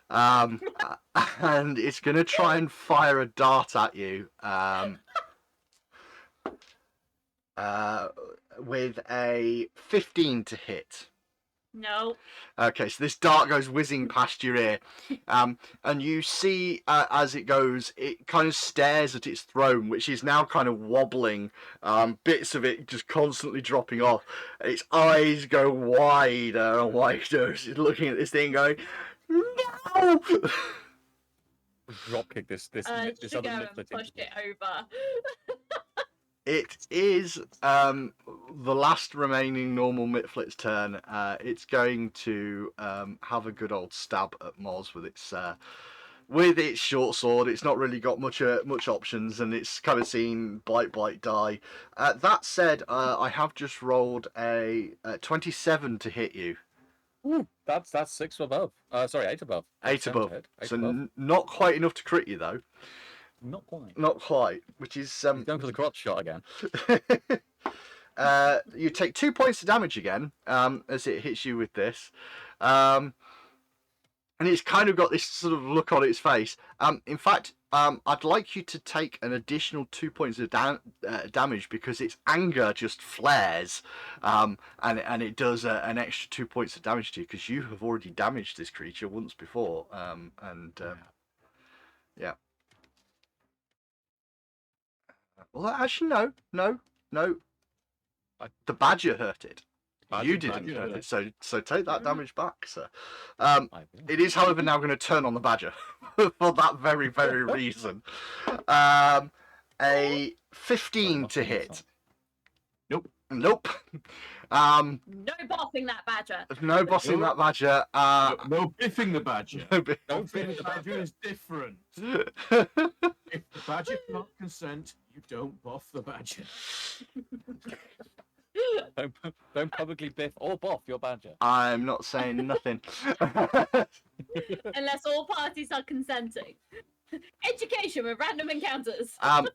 And it's going to try and fire a dart at you. With a 15 to hit. No. Okay, so this dart goes whizzing past your ear, and you see as it goes, it kind of stares at its throne, which is now kind of wobbling, bits of it just constantly dropping off. Its eyes go wider and wider as it's looking at this thing going, "No!" Dropkick this other Miflit. Pushed it over. It is the last remaining normal Miflit's turn. It's going to have a good old stab at Moz with its with its short sword, it's not really got much options, and it's kind of seen bite, die. That said, I have just rolled a 27 to hit you. Ooh, that's 6 above. Sorry, 8 above. 8 7 to above. hit, 8 So above. not quite enough to crit you though. Not quite. Not quite, which is He's going for the crotch shot again. You take 2 points of damage again as it hits you with this. And it's kind of got this sort of look on its face. In fact, I'd like you to take an additional 2 points of damage because its anger just flares, and it does an extra 2 points of damage to you because you have already damaged this creature once before. Yeah. Well, actually, no. The badger hurt it. You didn't hurt it, so take that damage back, sir. It is, however, now going to turn on the badger for that very, very reason. A 15 to hit. Nope. No bossing that badger. No bossing that badger. No biffing the badger. No Biffing the badger is different. If the badger cannot consent, you don't buff the badger. Don't publicly biff or boff your badger. I'm not saying nothing. Unless all parties are consenting. Education with random encounters. And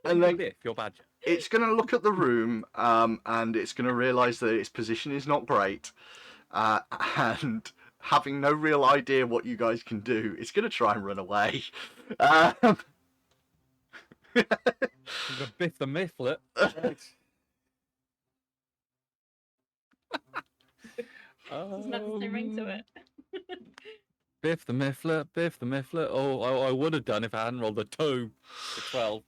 then biff your badger. It's going to look at the room, and it's going to realise that its position is not great, and having no real idea what you guys can do, it's going to try and run away. I'm going to biff the Miflit. Doesn't have the same ring to it. Biff the Miflit. Oh, I would have done if I hadn't rolled a 2 to 12.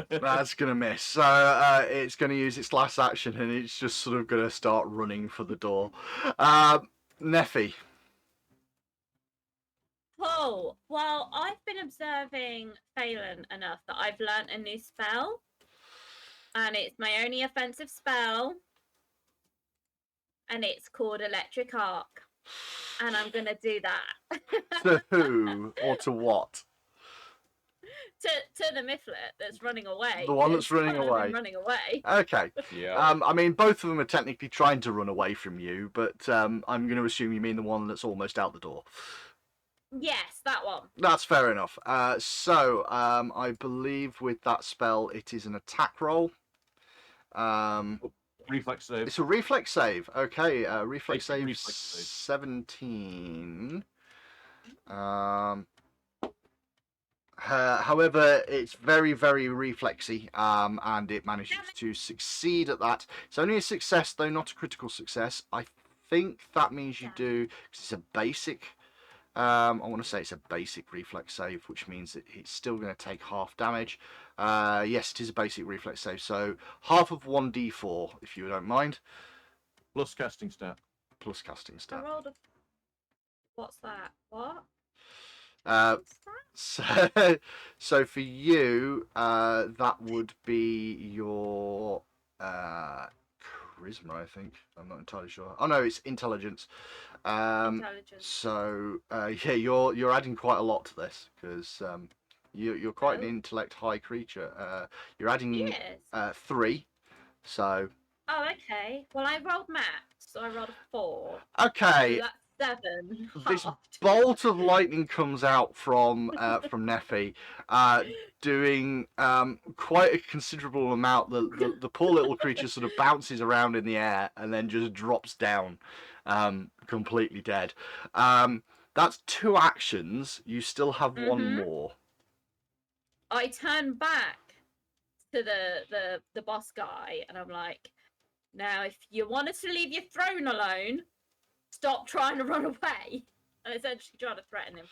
That's going to miss. So it's going to use its last action, and it's just sort of going to start running for the door. Neffy. Oh, well, I've been observing Phelan enough that I've learnt a new spell. And it's my only offensive spell. And it's called Electric Arc. And I'm going to do that. To who or to what? To the Miflit that's running away. The one that's running away. Running away. Okay. Yeah. I mean, both of them are technically trying to run away from you, but I'm going to assume you mean the one that's almost out the door. Yes, that one. That's fair enough. So I believe with that spell, it is an attack roll. Reflex save. It's a reflex save. Okay, reflex save Reflex save. 17. However, it's very, very reflexy, and it manages to succeed at that. It's only a success, though not a critical success. I think that means you do, because it's a basic. I want to say it's a basic reflex save, which means that it's still going to take half damage. Yes, it is a basic reflex save, so half of 1d4, if you don't mind. Plus casting stat. Plus casting I stat. rolled a... What's that? What? What's that? So for you, that would be your charisma, I think. I'm not entirely sure. Oh no, it's intelligence. Intelligence. So yeah, you're adding quite a lot to this because you're quite an intellect high creature. You're adding Yes. 3. So Oh, okay. Well, I rolled max, so I rolled a 4. okay. So that's 7. This halved. bolt of lightning comes out from Neffy, doing quite a considerable amount. The poor little creature sort of bounces around in the air and then just drops down, completely dead. That's 2 actions. You still have 1 more. I turn back to the boss guy, and I'm like, now, if you wanted to leave your throne alone, stop trying to run away. And essentially try to threaten him.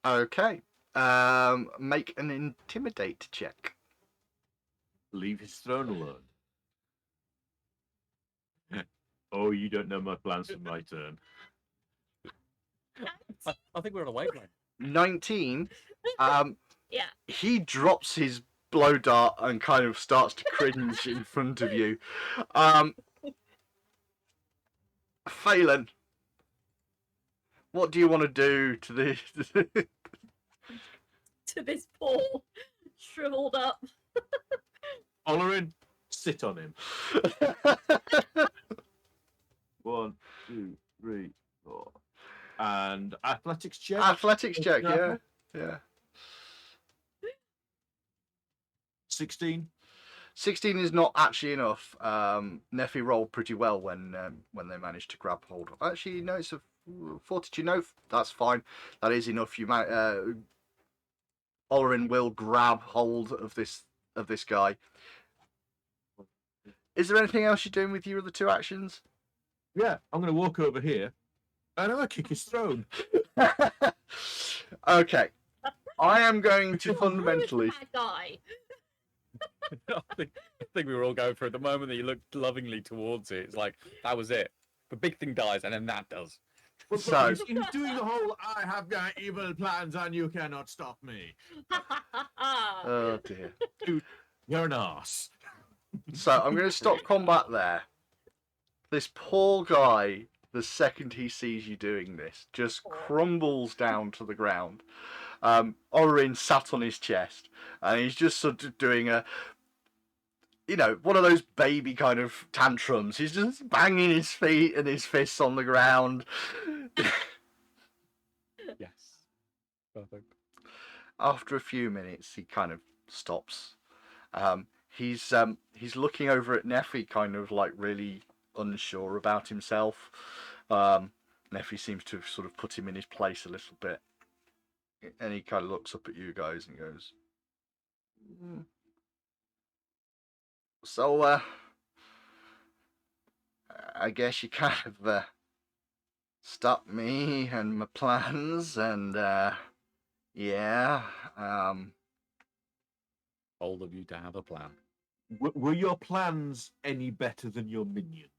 Okay. Make an intimidate check. Leave his throne alone. Oh, you don't know my plans for my turn. I think we're on a wavelength. 19. Yeah. He drops his blow dart and kind of starts to cringe in front of you. Phelan, what do you want to do to to this poor, shriveled up. Olerin, sit on him. 1, 2, 3, 4. And athletics check. Athletics check, yeah. Yeah. 16. 16 is not actually enough. Neffy rolled pretty well when they managed to grab hold. Actually, no, it's a fortitude. No, that's fine. That is enough. Olerin will grab hold of this guy. Is there anything else you're doing with your other two actions? Yeah, I'm going to walk over here and I'm going to kick his throne. Okay. I am going to Who is fundamentally. that guy? I think we were all going for it. The moment that you looked lovingly towards it, it's like, that was it. The big thing dies, and then that does. But So- he's doing the whole I have got evil plans and you cannot stop me. Oh dear. You're an arse. So I'm going to stop combat there. This poor guy, the second he sees you doing this, just crumbles down to the ground. Orin sat on his chest, and he's just sort of doing one of those baby kind of tantrums. He's just banging his feet and his fists on the ground. Yes. Perfect. After a few minutes, he kind of stops. He's looking over at Neffy, kind of like really unsure about himself. Neffy seems to have sort of put him in his place a little bit, and he kind of looks up at you guys and goes, "So, I guess you kind of stopped me and my plans, and yeah, Bold of you to have a plan. Were your plans any better than your minions?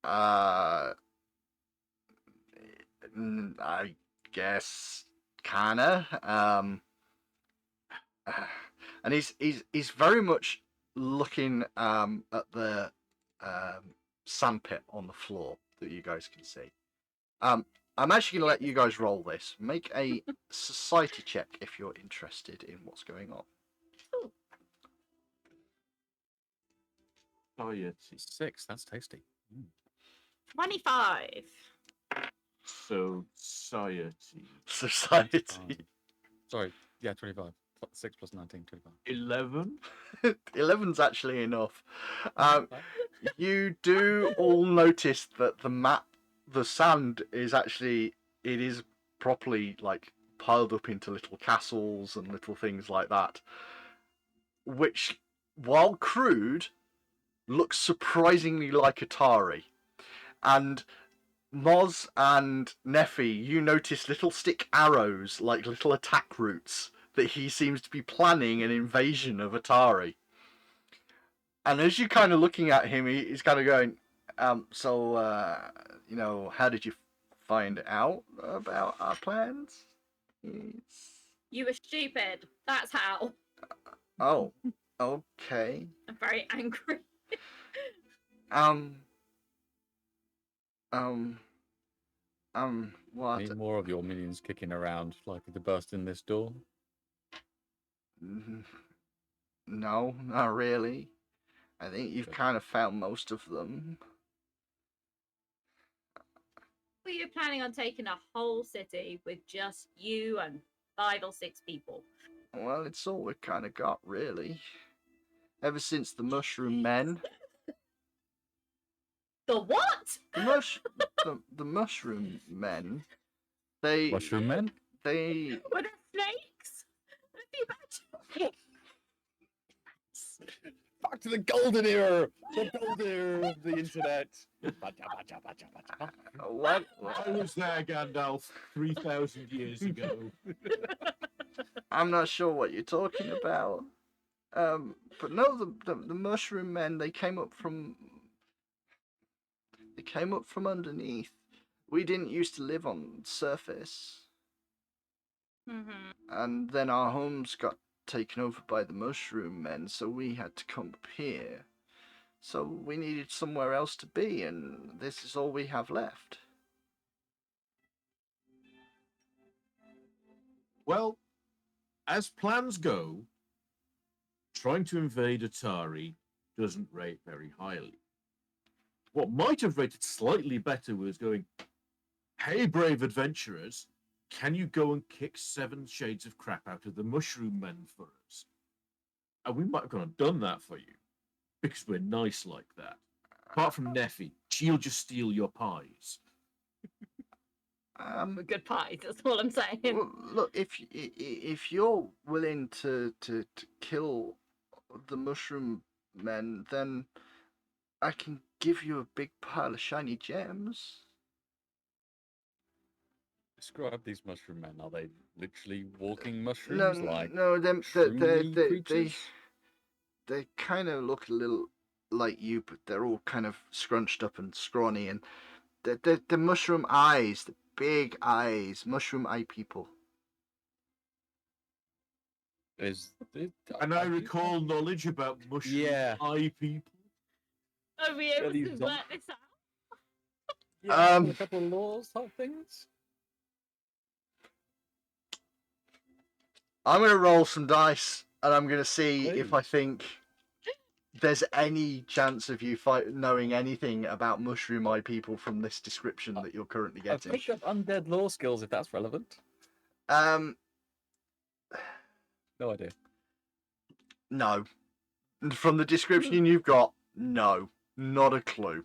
I guess kinda. And he's very much looking at the sandpit on the floor that you guys can see. I'm actually going to let you guys roll this. Make a society check if you're interested in what's going on. Oh, yeah. 6, that's tasty. 25. Society. Society. Sorry, yeah, 25. 6 plus 19, 25. 11? 11's actually enough. You do all notice that the sand is actually, it is properly like piled up into little castles and little things like that, which, while crude, looks surprisingly like Atari. And Moz and Neffy, you notice little stick arrows, like little attack routes, that he seems to be planning an invasion of Atari. And as you're kind of looking at him, he's kind of going, so, how did you find out about our plans? You were stupid. That's how. Oh, okay. I'm very angry. What? Need more of your minions kicking around, likely to burst in this door. No, not really. I think you've kind of found most of them. Were you planning on taking a whole city with just you and 5 or 6 people? Well, it's all we've kind of got, really. Ever since the Mushroom Men. The what? The Mushroom Men. They. Mushroom men? They. Were there snakes? Back to the golden era! The golden era of the internet! What? I was there, Gandalf, 3,000 years ago. I'm not sure what you're talking about. But no, the Mushroom Men, they came up from underneath. We didn't used to live on the surface. Mm-hmm. And then our homes got taken over by the Mushroom Men, so we had to come up here. So we needed somewhere else to be, and this is all we have left. Well, as plans go, trying to invade Atari doesn't rate very highly. What might have rated slightly better was going, hey, brave adventurers, can you go and kick 7 shades of crap out of the mushroom men for us? And we might have gone and done that for you, because we're nice like that. Apart from Neffy, she'll just steal your pies. We're good pies, that's all I'm saying. Well, look, if you're willing to kill the mushroom men, then I can give you a big pile of shiny gems. Describe these mushroom men. Are they literally walking No, mushrooms? Like no, shroomy creatures? they kind of look a little like you, but they're all kind of scrunched up and scrawny, and the mushroom eyes, the big eyes, mushroom eye people. And I recall knowledge about mushroom eye people. Are we able Really to dumb. work this out? Yeah, a couple of laws type things. I'm gonna roll some dice, and I'm gonna see if Please. I think there's any chance of you knowing anything about mushroom eye people from this description that you're currently I've getting. picked up undead law skills if that's relevant. Um, No idea. no. From the description you've got, no, not a clue.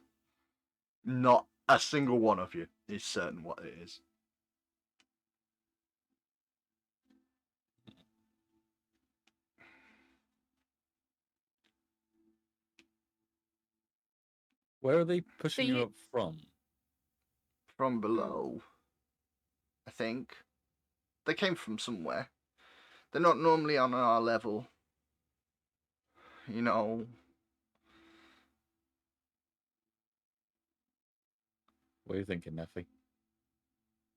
Not a single one of you is certain what it is. Where are they pushing you you- up from? From below, I think. They came from somewhere. They're not normally on our level. You know. What are you thinking, Neffy?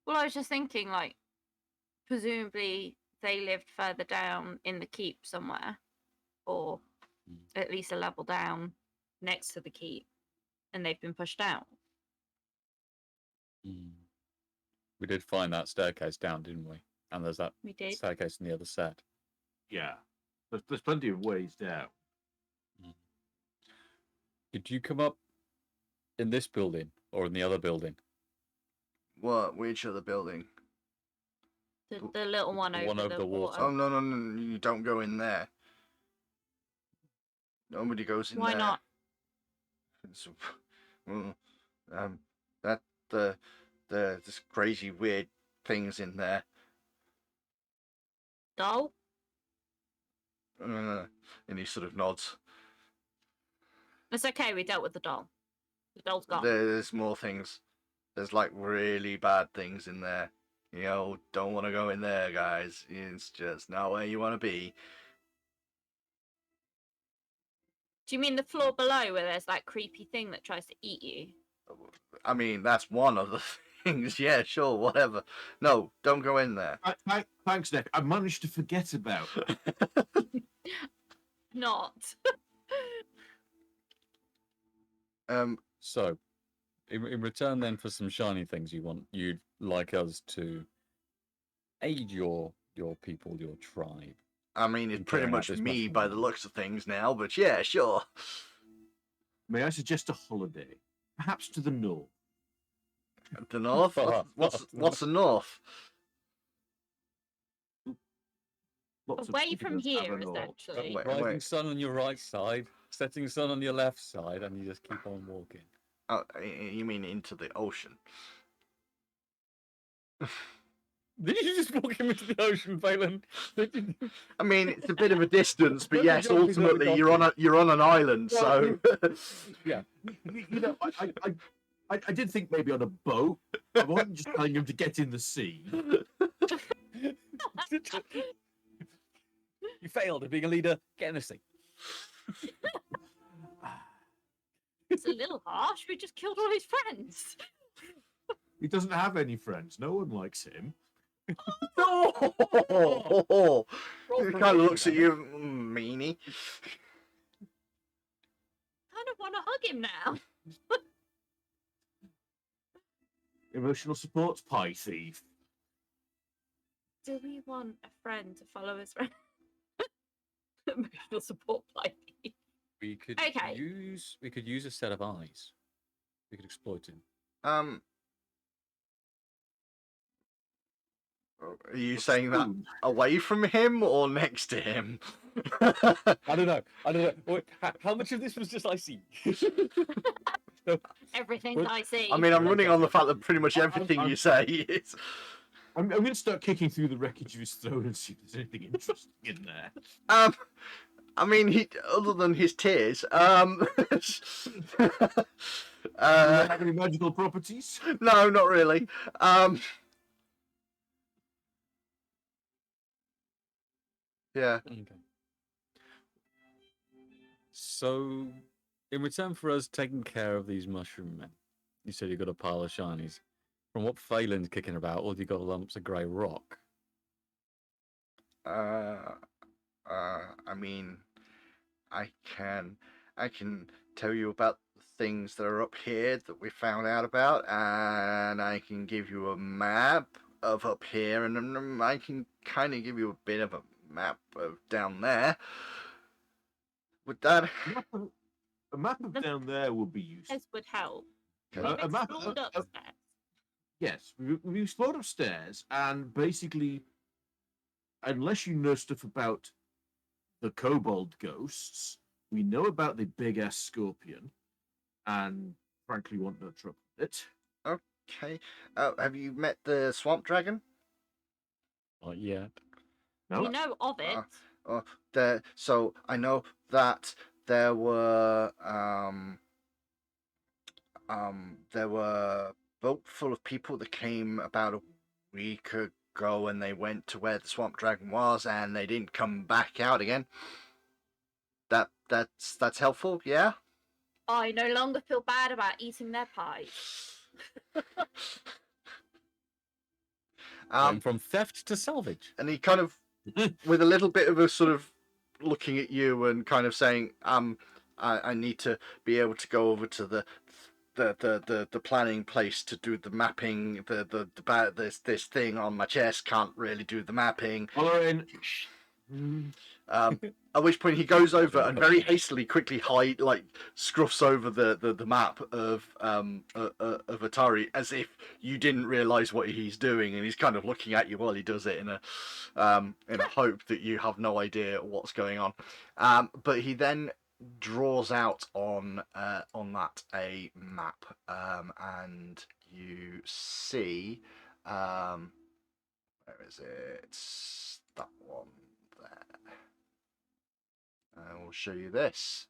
Well, I was just thinking, like, presumably they lived further down in the keep somewhere, or at least a level down next to the keep, and they've been pushed out. We did find that staircase down, didn't we? And there's that We did. staircase in the other set. Yeah. There's plenty of ways down. Did you come up in this building or in the other building? What? Which other building? The little one The over, one over the water. Oh, no, you don't go in there. Nobody goes in Why there. not? So, that this crazy weird things in there. Doll? And he sort of nods. It's okay, we dealt with the doll. The doll's gone. There's more things. There's like really bad things in there. You know, don't want to go in there, guys. It's just not where you want to be. Do you mean the floor below where there's that creepy thing that tries to eat you? I mean, that's one of the things. Yeah, sure, whatever. No, don't go in there. Thanks, Nick. I managed to forget about it. Not. So, in return then for some shiny things you'd like us to aid your people, your tribe. I mean, it's in pretty clearing out much this me mushroom by the land. looks of things now, but yeah, sure. May I suggest a holiday? Perhaps to the north. The north? What's the north? Lots of Away from continents have here, a north. essentially. Wait. Rising sun on your right side, setting sun on your left side, and you just keep on walking. Oh, you mean into the ocean? Did you just walk him into the ocean, Phelan? I mean, it's a bit of a distance, but Good yes, job he's only ultimately got you're on an island, so Yeah. You know, I did think maybe on a boat. I wasn't just telling him to get in the sea. You failed at being a leader. Get in the sea. It's a little harsh. We just killed all his friends. He doesn't have any friends. No one likes him. oh, he kind of looks at you, meanie. Kind of want to hug him now. Emotional support's pie thief. do we want a friend to follow us around? Emotional support play. We could Okay. use a set of eyes. We could exploit it. Are you saying that away from him or next to him? I don't know. Wait, how much of this was just I see? Everything I see. I mean, I'm running on the fact that pretty much everything you say is. I'm going to start kicking through the wreckage of his throne and see if there's anything interesting in there. I mean, other than his tears, Does it have any magical properties? no, not really. Yeah. Okay. So, in return for us taking care of these mushroom men, you said you got a pile of shinies. From what Phelan's kicking about, all you got are lumps of grey rock. I mean, I can tell you about the things that are up here that we found out about, and I can give you a map of up here, and I can kind of give you a bit of a map of down there. Would that? A map of down there would be useful. This would help. Okay. We've A map- explored upstairs. Yes, we've explored upstairs, and basically, unless you know stuff about the kobold ghosts, we know about the big-ass scorpion, and frankly want no trouble with it. Okay. Have you met the swamp dragon? Not yet. No, We know of it. So I know that there were a boat full of people that came about a week ago, and they went to where the swamp dragon was, and they didn't come back out again. That's helpful, yeah. I no longer feel bad about eating their pies. Going from theft to salvage. And he kind of, with a little bit of a sort of looking at you and kind of saying, I need to be able to go over to the planning place to do the mapping. This thing on my chest can't really do the mapping. follow in. At which point he goes over and very hastily, quickly scruffs over the map of Atari, as if you didn't realise what he's doing, and he's kind of looking at you while he does it in a hope that you have no idea what's going on. But he then draws out on that a map, and you see, where is it? It's that one there. I will show you this.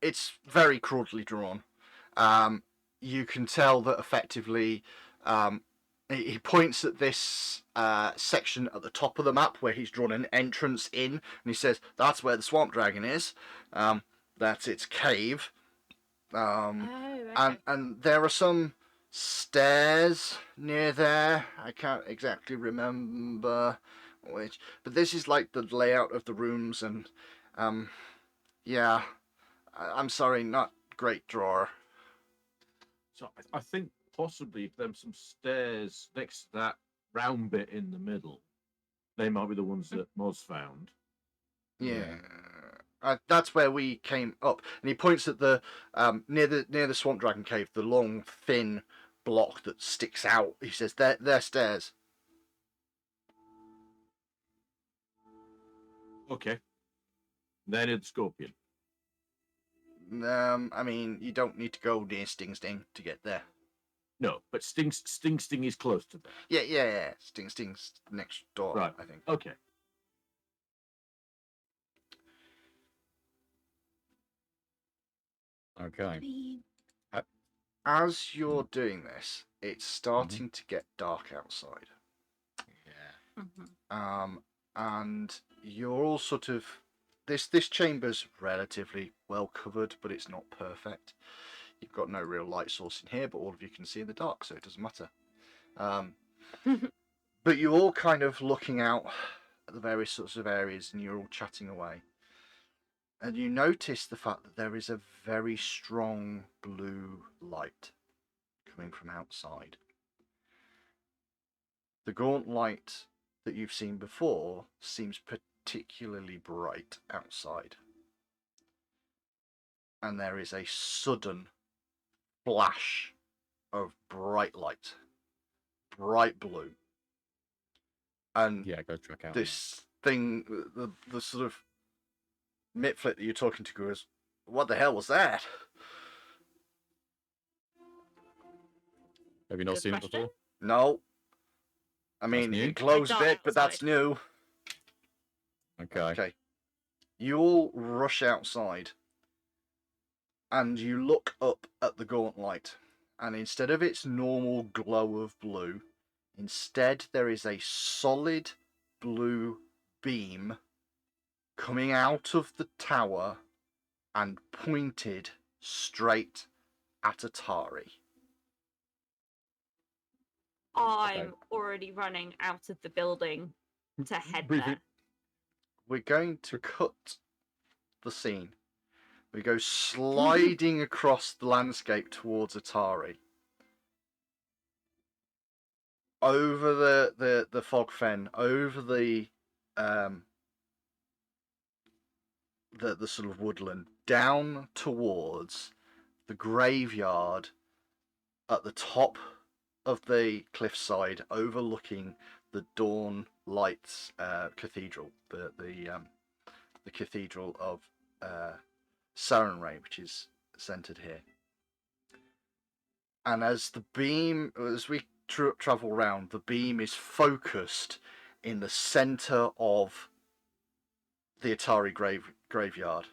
It's very crudely drawn. You can tell that effectively, he points at this section at the top of the map where he's drawn an entrance in, and he says that's where the swamp dragon is. That's its cave. Okay. And there are some stairs near there. I can't exactly remember which, but this is like the layout of the rooms, and yeah, I'm sorry, not great drawer. So I think possibly if there's some stairs next to that round bit in the middle, they might be the ones that Moz found. Yeah. That's where we came up, and he points at the near the swamp dragon cave, the long thin block that sticks out. He says they're stairs. Okay. Then it's scorpion. I mean, you don't need to go near Sting to get there. No, but Sting is close to there. Yeah. Sting's next door, Right. I think. Okay. Okay. As you're doing this, it's starting to get dark outside. Yeah. Mhm. And you're all sort of this chamber's relatively well covered, but it's not perfect. You've got no real light source in here, but all of you can see in the dark, so it doesn't matter. But you're all kind of looking out at the various sorts of areas, and you're all chatting away. And you notice the fact that there is a very strong blue light coming from outside. The gaunt light that you've seen before seems particularly bright outside. And there is a sudden flash of bright light, bright blue. And Yeah, go track out. this thing, the sort of Miflit that you're talking to goes, what the hell was that? Have you not Good seen it question. before? No. I mean, new? it glows a I bit, but that's outside. new. Okay. Okay. You all rush outside and you look up at the gaunt light. And instead of its normal glow of blue, instead there is a solid blue beam coming out of the tower and pointed straight at Atari. I'm already running out of the building to head Briefly- there. We're going to cut the scene. We go sliding across the landscape towards Atari. Over the fog fen, over the sort of woodland, down towards the graveyard at the top of the cliffside, overlooking the Dawn Lights Cathedral, the Cathedral of Sarenrae, which is centered here. And as we travel round, the beam is focused in the center of the Atari graveyard,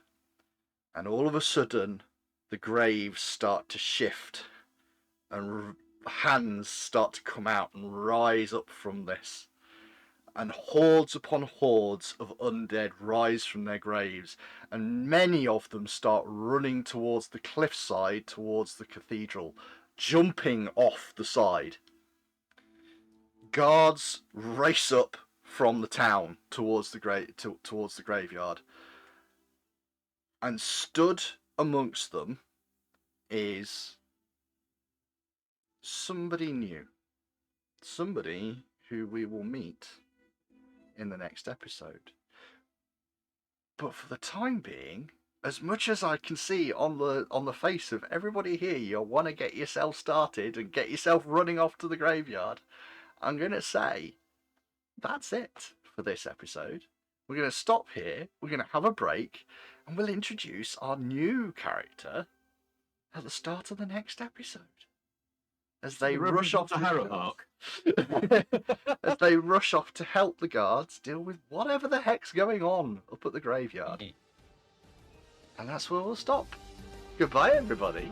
and all of a sudden the graves start to shift and hands start to come out and rise up from this, and hordes upon hordes of undead rise from their graves, and many of them start running towards the cliffside, towards the cathedral, jumping off the side. Guards race up from the town towards the graveyard, and stood amongst them is somebody new, somebody who we will meet in the next episode. But for the time being, as much as I can see on the face of everybody here, you want to get yourself started and get yourself running off to the graveyard, I'm going to say that's it for this episode. We're going to stop here, we're going to have a break, and we'll introduce our new character at the start of the next episode. As they rush off to Harrowhark. as they rush off to help the guards deal with whatever the heck's going on up at the graveyard. And that's where we'll stop. Goodbye, everybody.